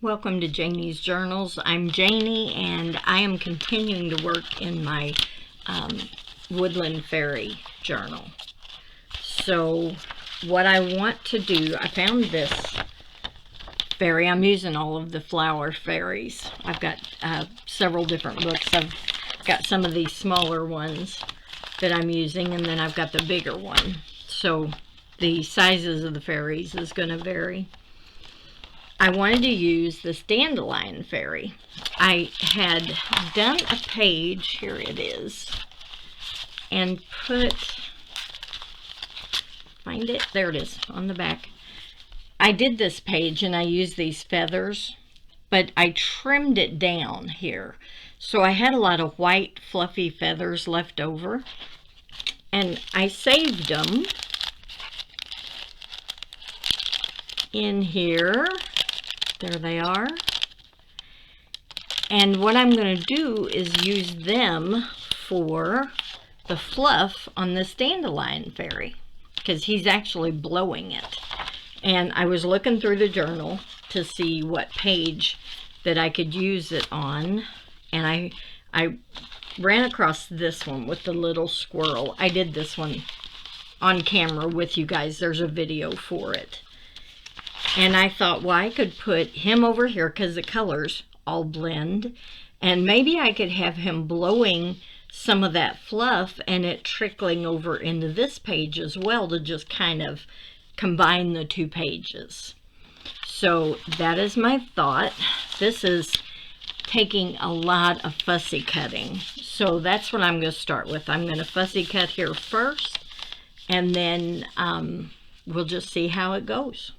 Welcome to Janie's Journals. I'm Janie, and I am continuing to work in my Woodland Fairy journal. So what I want to do, I found this fairy. I'm using all of the flower fairies. I've got several different books. I've got some of these smaller ones that I'm using, and then I've got the bigger one. So the sizes of the fairies is going to vary. I wanted to use this Dandelion Fairy. I had done a page, here it is, and find it, there it is on the back. I did this page and I used these feathers, but I trimmed it down here. So I had a lot of white fluffy feathers left over, and I saved them in here. There they are. And what I'm going to do is use them for the fluff on this Dandelion Fairy, because he's actually blowing it. And I was looking through the journal to see what page that I could use it on, and I ran across this one with the little squirrel. I did this one on camera with you guys. There's a video for it. And I thought, well, I could put him over here because the colors all blend. And maybe I could have him blowing some of that fluff and it trickling over into this page as well to just kind of combine the two pages. So that is my thought. This is taking a lot of fussy cutting. So that's what I'm going to start with. I'm going to fussy cut here first, and then we'll just see how it goes.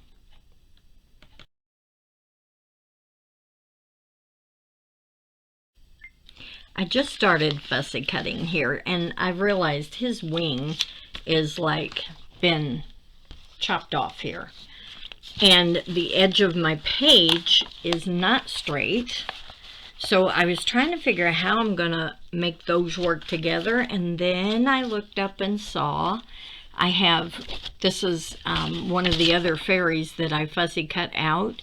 I just started fussy cutting here, and I've realized his wing is like been chopped off here. And the edge of my page is not straight. So I was trying to figure out how I'm going to make those work together. And then I looked up and saw I have, this is one of the other fairies that I fussy cut out.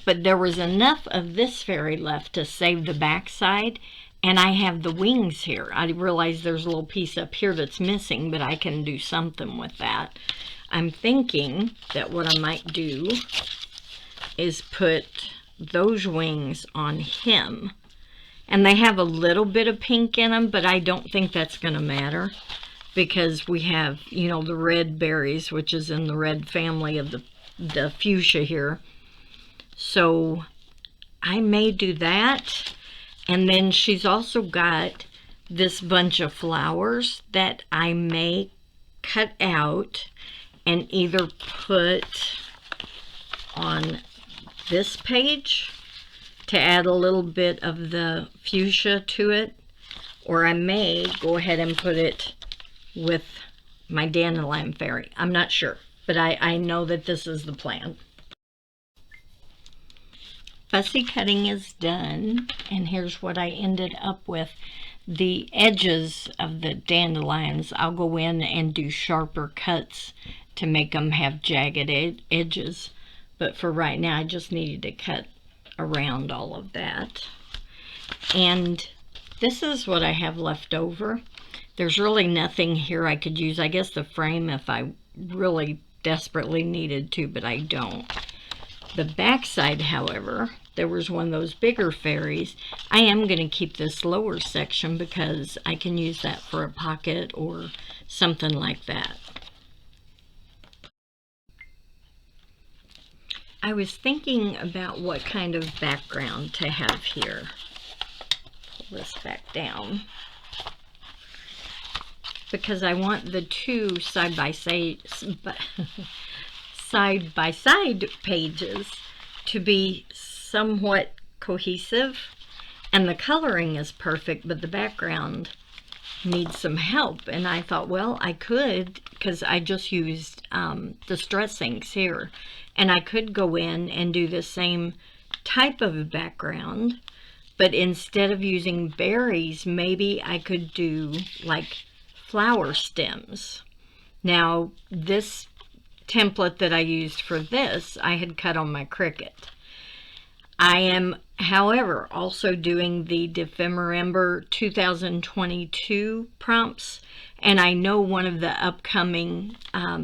But there was enough of this fairy left to save the back side. And I have the wings here. I realize there's a little piece up here that's missing, but I can do something with that. I'm thinking that what I might do is put those wings on him. And they have a little bit of pink in them, but I don't think that's going to matter, because we have, you know, the red berries, which is in the red family of the fuchsia here. So I may do that. And then she's also got this bunch of flowers that I may cut out and either put on this page to add a little bit of the fuchsia to it, or I may go ahead and put it with my Dandelion Fairy. I'm not sure, but I know that this is the plan. Fussy cutting is done, and here's what I ended up with. The edges of the dandelions, I'll go in and do sharper cuts to make them have jagged edges. But for right now, I just needed to cut around all of that. And this is what I have left over. There's really nothing here I could use. I guess the frame if I really desperately needed to, but I don't. The back side, however, there was one of those bigger fairies. I am going to keep this lower section because I can use that for a pocket or something like that. I was thinking about what kind of background to have here. Pull this back down, because I want the two side-by-side pages to be somewhat cohesive, and the coloring is perfect, but the background needs some help. And I thought, well, I could, because I just used the Distress inks here, and I could go in and do the same type of background, but instead of using berries, maybe I could do like flower stems. Now, this template that I used for this, I had cut on my Cricut. I am, however, also doing the Defember 2022 prompts, and I know one of the upcoming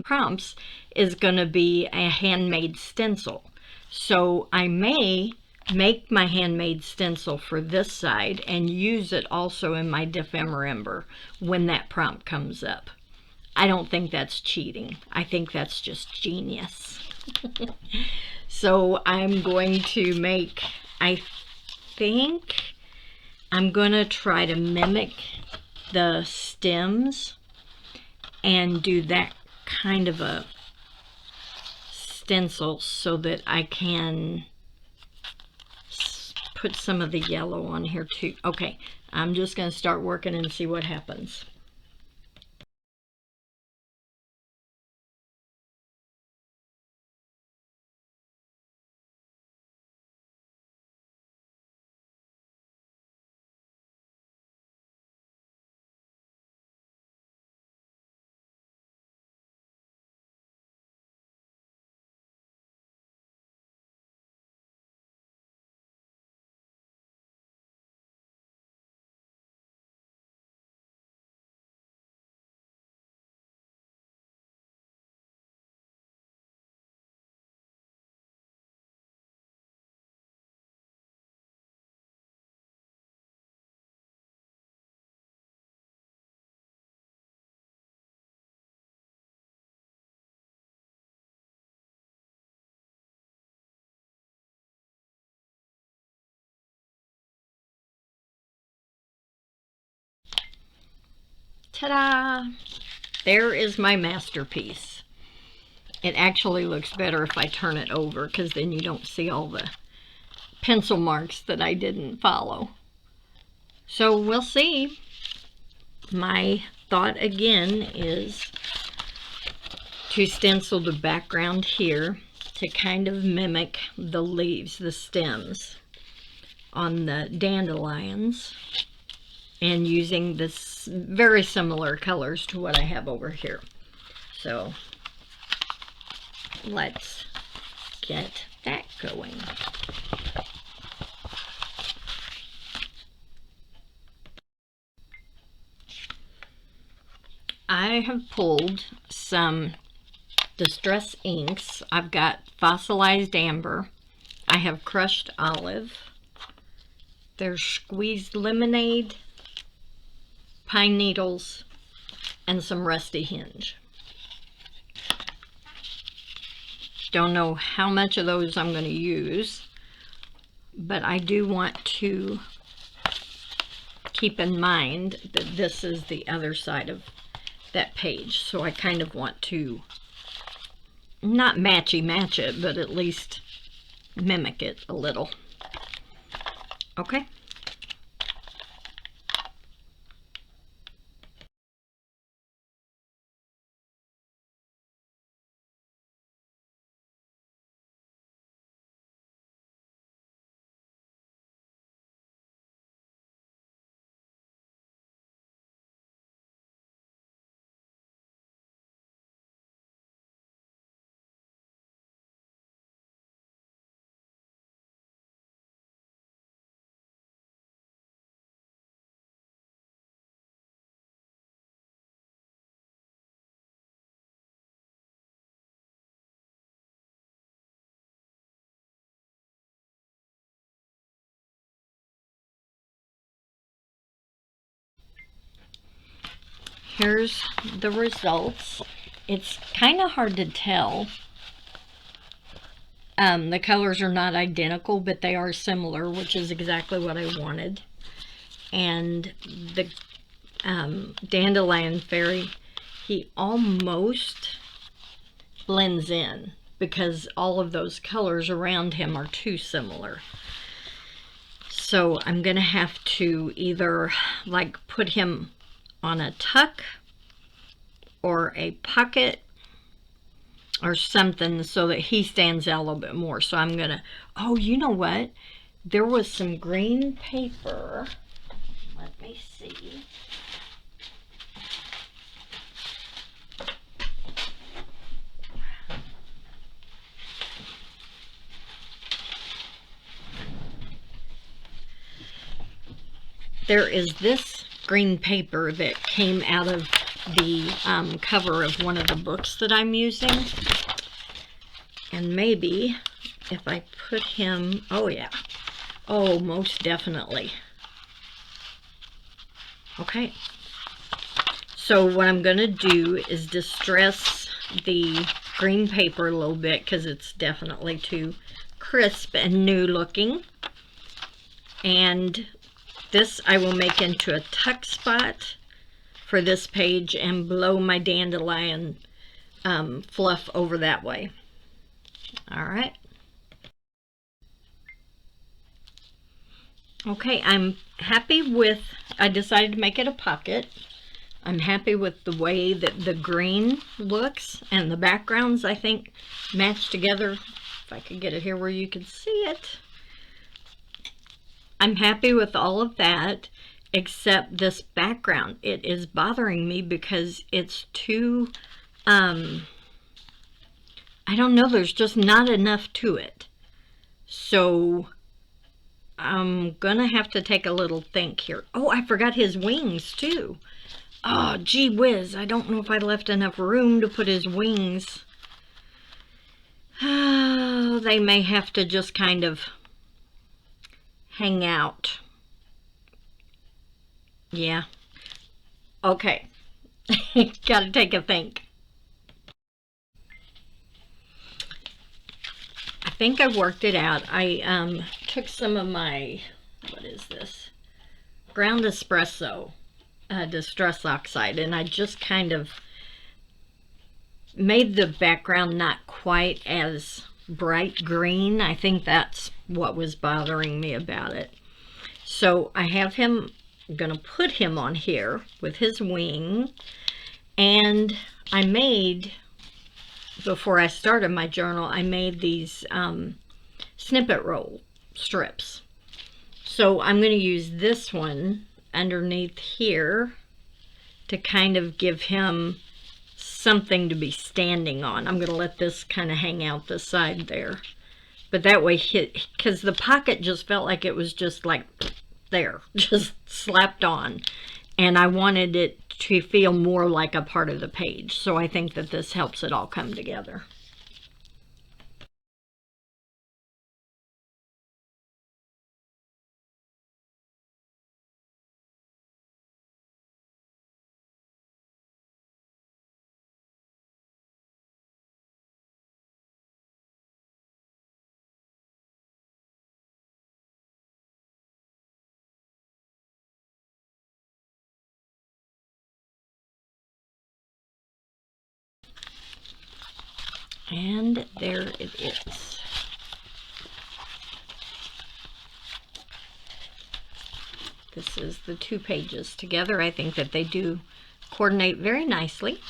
prompts is going to be a handmade stencil. So I may make my handmade stencil for this side and use it also in my Defember when that prompt comes up. I don't think that's cheating. I think that's just genius. So I'm going to make, I think I'm going to try to mimic the stems and do that kind of a stencil so that I can put some of the yellow on here too. Okay, I'm just going to start working and see what happens. Ta-da! There is my masterpiece. It actually looks better if I turn it over because then you don't see all the pencil marks that I didn't follow. So we'll see. My thought again is to stencil the background here to kind of mimic the leaves, the stems on the dandelions, and using this very similar colors to what I have over here. So let's get that going. I have pulled some Distress inks. I've got fossilized amber. I have crushed olive. There's squeezed lemonade, pine needles, and some rusty hinge. Don't know how much of those I'm going to use, but I do want to keep in mind that this is the other side of that page, so I kind of want to not match it, but at least mimic it a little. Okay. Here's the results. It's kind of hard to tell. The colors are not identical, but they are similar, which is exactly what I wanted. And the dandelion fairy, he almost blends in because all of those colors around him are too similar. So I'm gonna have to either like put him on a tuck or a pocket or something so that he stands out a little bit more. So I'm gonna, oh, you know what? There was some green paper. Let me see. there is this green paper that came out of the cover of one of the books that I'm using. And maybe if I put him, oh yeah, oh most definitely. Okay, so what I'm going to do is distress the green paper a little bit because it's definitely too crisp and new looking. And this I will make into a tuck spot for this page and blow my dandelion fluff over that way. All right. Okay, I'm happy with, I decided to make it a pocket. I'm happy with the way that the green looks, and the backgrounds I think match together. If I could get it here where you can see it. I'm happy with all of that, except this background. It is bothering me because it's too, I don't know, there's just not enough to it. So I'm gonna have to take a little think here. Oh, I forgot his wings too. Oh, gee whiz, I don't know if I left enough room to put his wings. Oh, they may have to just kind of hang out. Yeah. Okay. Gotta take a think. I think I worked it out. I took some of my, what is this? Ground espresso distress oxide, and I just kind of made the background not quite as bright green. I think that's what was bothering me about it. So I have him, I'm gonna put him on here with his wing, and I made, before I started my journal, I made these snippet roll strips. So I'm going to use this one underneath here to kind of give him something to be standing on. I'm going to let this kind of hang out the side there. But that way, because the pocket just felt like it was just like there, just slapped on. And I wanted it to feel more like a part of the page. So I think that this helps it all come together. And there it is. This is the two pages together. I think that they do coordinate very nicely.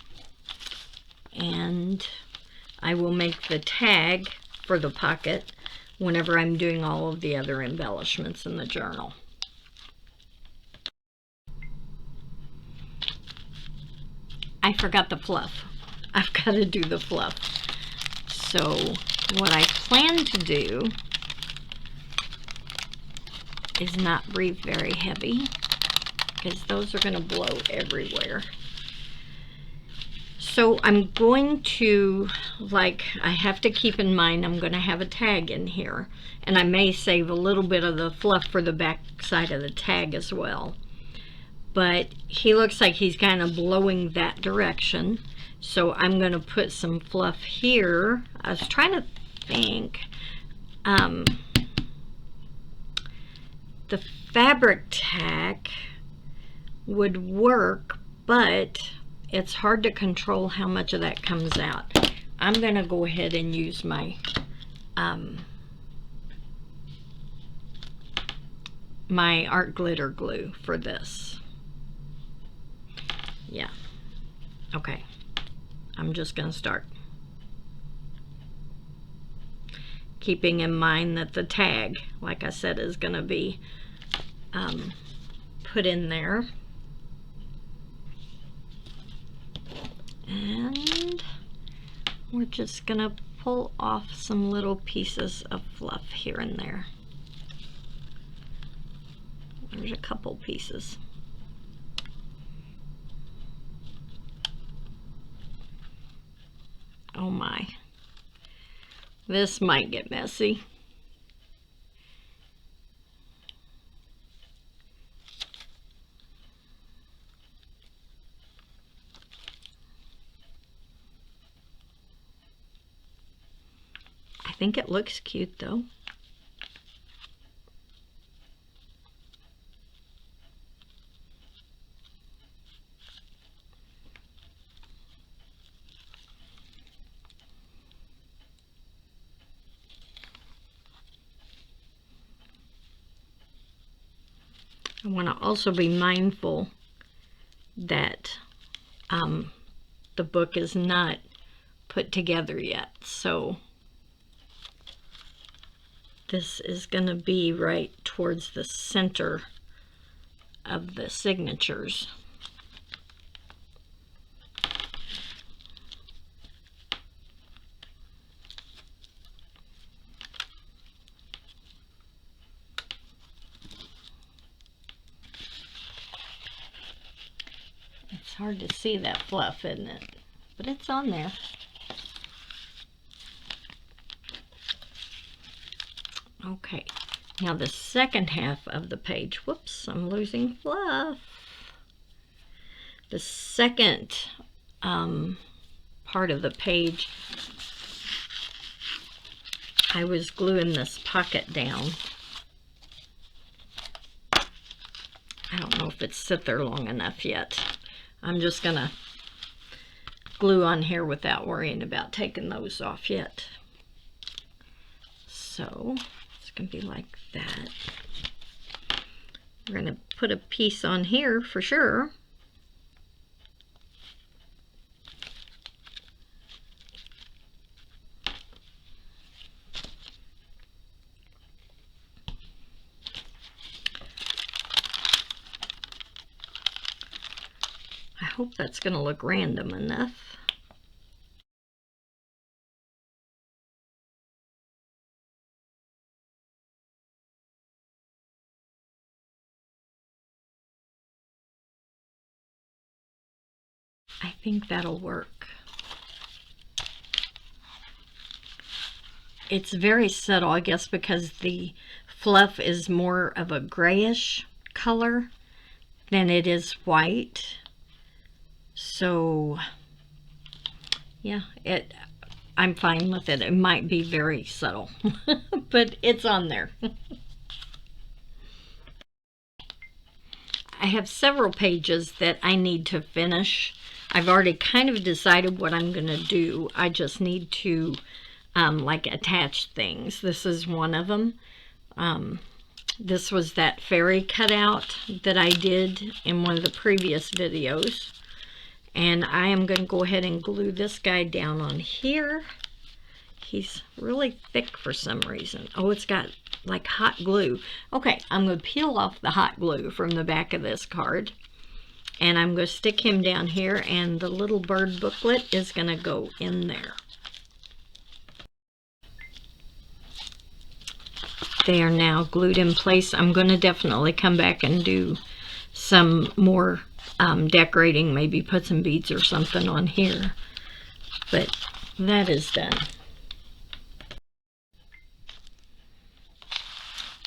And I will make the tag for the pocket whenever I'm doing all of the other embellishments in the journal. I forgot the fluff. I've got to do the fluff. So what I plan to do is not breathe very heavy, because those are going to blow everywhere. So I'm going to, like, I have to keep in mind I'm going to have a tag in here, and I may save a little bit of the fluff for the back side of the tag as well. But he looks like he's kind of blowing that direction. So I'm going to put some fluff here. I was trying to think. The fabric tack would work, but it's hard to control how much of that comes out. I'm going to go ahead and use my my art glitter glue for this. Yeah. Okay. I'm just going to start. Keeping in mind that the tag, like I said, is going to be put in there. And we're just going to pull off some little pieces of fluff here and there. There's a couple pieces. Oh my. This might get messy. I think it looks cute though. I want to also be mindful that the book is not put together yet. So this is going to be right towards the center of the signatures. It's hard to see that fluff, isn't it? But it's on there. Okay, now the second half of the page. Whoops, I'm losing fluff. The second part of the page, I was gluing this pocket down. I don't know if it's sit there long enough yet. I'm just gonna glue on here without worrying about taking those off yet. So it's gonna be like that. We're gonna put a piece on here for sure. I hope that's gonna look random enough. I think that'll work. It's very subtle, I guess, because the fluff is more of a grayish color than it is white. So yeah, I'm fine with it. It might be very subtle, but it's on there. I have several pages that I need to finish. I've already kind of decided what I'm going to do. I just need to like attach things. This is one of them. This was that fairy cutout that I did in one of the previous videos. And I am going to go ahead and glue this guy down on here. He's really thick for some reason. Oh, it's got like hot glue. Okay, I'm going to peel off the hot glue from the back of this card. And I'm going to stick him down here, and the little bird booklet is going to go in there. They are now glued in place. I'm going to definitely come back and do some more decorating, maybe put some beads or something on here. But that is done.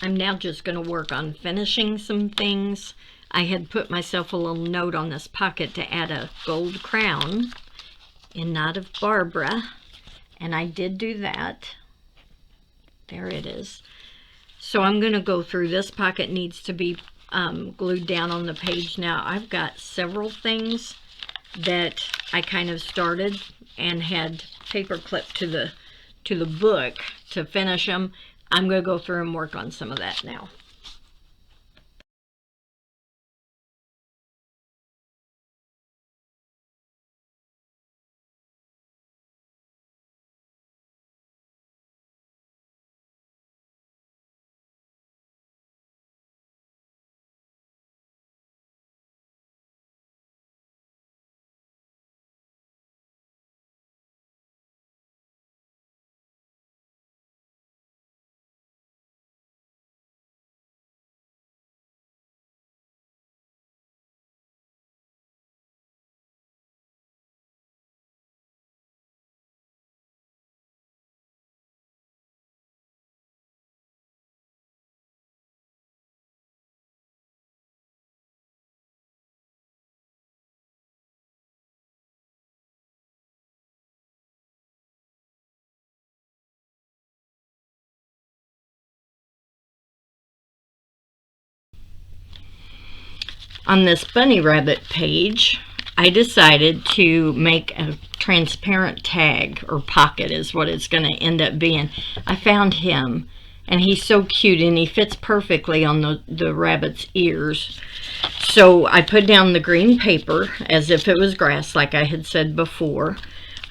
I'm now just going to work on finishing some things. I had put myself a little note on this pocket to add a gold crown in Knot of Barbara, and I did do that. There it is. So I'm going to go through. This pocket needs to be glued down on the page. Now I've got several things that I kind of started and had paper clipped to the book to finish them. I'm going to go through and work on some of that now. on this bunny rabbit page, I decided to make a transparent tag, or pocket is what it's going to end up being. I found him, and he's so cute, and he fits perfectly on the rabbit's ears. So I put down the green paper as if it was grass, like I had said before.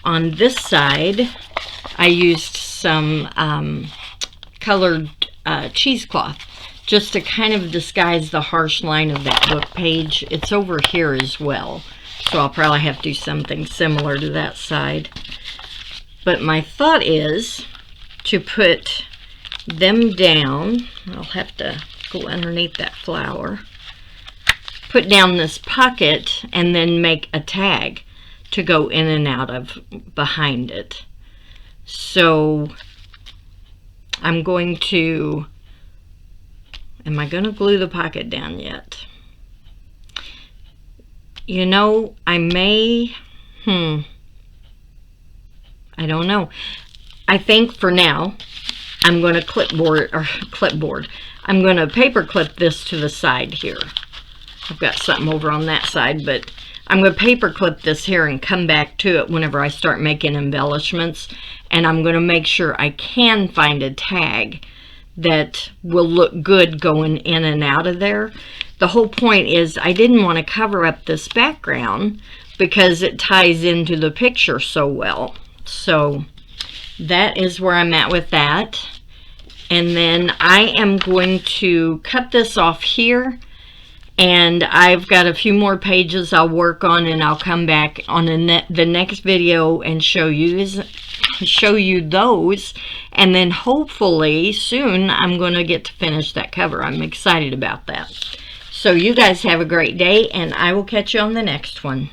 On this side, I used some colored cheesecloth just to kind of disguise the harsh line of that book page. It's over here as well, so I'll probably have to do something similar to that side. But my thought is to put them down. I'll have to go underneath that flower. Put down this pocket and then make a tag to go in and out of behind it. So I'm going to, am I going to glue the pocket down yet? You know, I may, I don't know. I think for now, I'm going to I'm going to paper clip this to the side here. I've got something over on that side, but I'm going to paper clip this here and come back to it whenever I start making embellishments. And I'm going to make sure I can find a tag that will look good going in and out of there. The whole point is I didn't want to cover up this background because it ties into the picture so well. So that is where I'm at with that. And then I am going to cut this off here, and I've got a few more pages I'll work on, and I'll come back on the next video and show you those, and then hopefully soon I'm going to get to finish that cover. I'm excited about that. So you guys have a great day, and I will catch you on the next one.